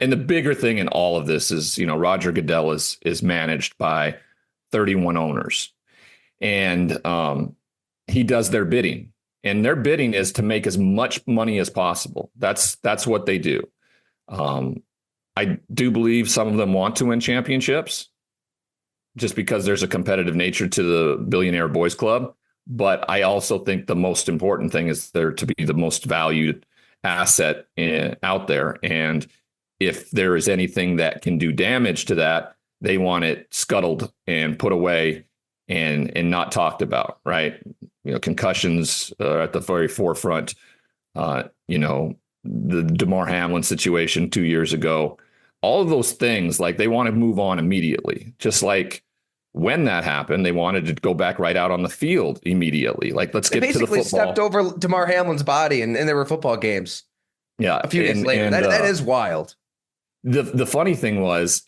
And the bigger thing in all of this is, Roger Goodell is managed by 31 owners, and he does their bidding, and their bidding is to make as much money as possible. That's what they do. I do believe some of them want to win championships just because there's a competitive nature to the billionaire boys club. But I also think the most important thing is there to be the most valued asset out there. And if there is anything that can do damage to that, they want it scuttled and put away and not talked about, right? Concussions are at the very forefront. The DeMar Hamlin situation 2 years ago, all of those things, like they want to move on immediately. Just like when that happened, they wanted to go back right out on the field immediately. Like, let's get to the football. Basically stepped over DeMar Hamlin's body and there were football games. Yeah. A few days later. That is wild. The funny thing was,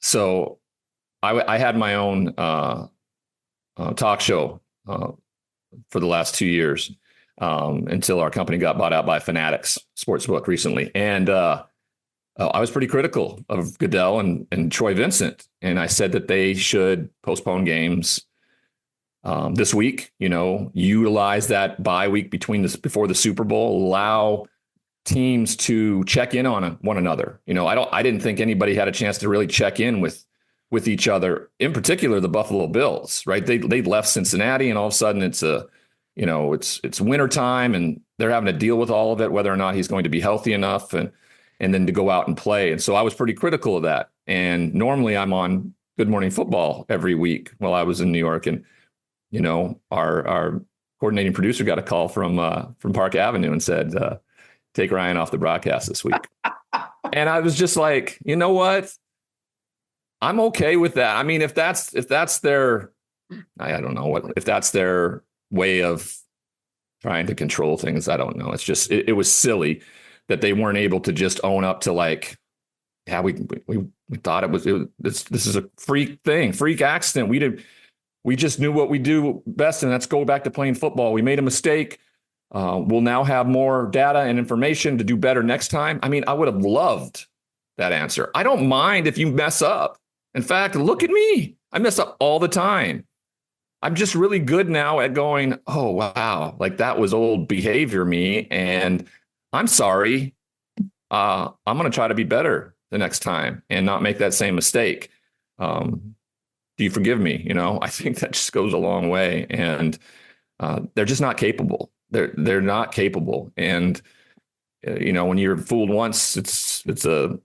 so I had my own talk show for the last 2 years until our company got bought out by Fanatics Sportsbook recently. And I was pretty critical of Goodell and Troy Vincent. And I said that they should postpone games this week, utilize that bye week before the Super Bowl, allow teams to check in on one another. I didn't think anybody had a chance to really check in with each other, in particular the Buffalo Bills, right? They left Cincinnati, and all of a sudden it's wintertime, and they're having to deal with all of it, whether or not he's going to be healthy enough and then to go out and play. And so I was pretty critical of that. And normally I'm on Good Morning Football every week while I was in New York, and our coordinating producer got a call from Park Avenue and said, take Ryan off the broadcast this week. And I was just like, you know what? I'm okay with that. I mean, if that's their, I don't know if that's their way of trying to control things. I don't know. It's just, it was silly that they weren't able to just own up to, like, yeah, we thought this is a freak accident. We just knew what we do best, and let's go back to playing football. We made a mistake. We'll now have more data and information to do better next time. I mean, I would have loved that answer. I don't mind if you mess up. In fact, look at me. I mess up all the time. I'm just really good now at going, oh, wow, like that was old behavior me, and I'm sorry. I'm going to try to be better the next time and not make that same mistake. Do you forgive me? I think that just goes a long way, and they're just not capable. They're not capable. And, when you're fooled once, it's a,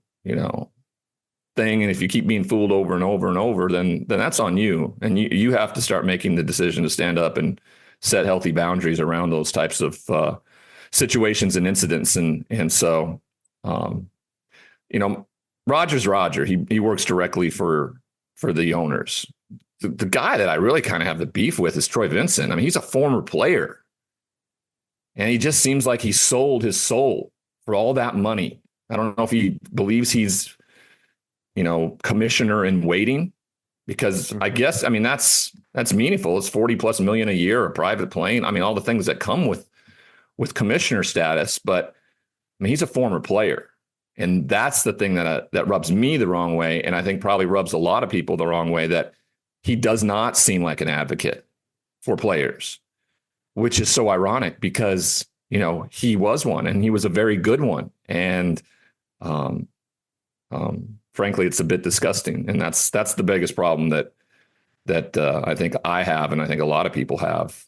thing. And if you keep being fooled over and over and over, then that's on you. And you have to start making the decision to stand up and set healthy boundaries around those types of situations and incidents. And so, Roger's Roger. He works directly for the owners. The guy that I really kind of have the beef with is Troy Vincent. I mean, he's a former player, and he just seems like he sold his soul for all that money. I don't know if he believes he's, commissioner in waiting, because I guess, I mean, that's meaningful. It's 40+ million a year, a private plane. I mean, all the things that come with commissioner status, but I mean, he's a former player. And that's the thing that rubs me the wrong way. And I think probably rubs a lot of people the wrong way, that he does not seem like an advocate for players, which is so ironic because, he was one, and he was a very good one. And, frankly, it's a bit disgusting. And that's the biggest problem that I think I have. And I think a lot of people have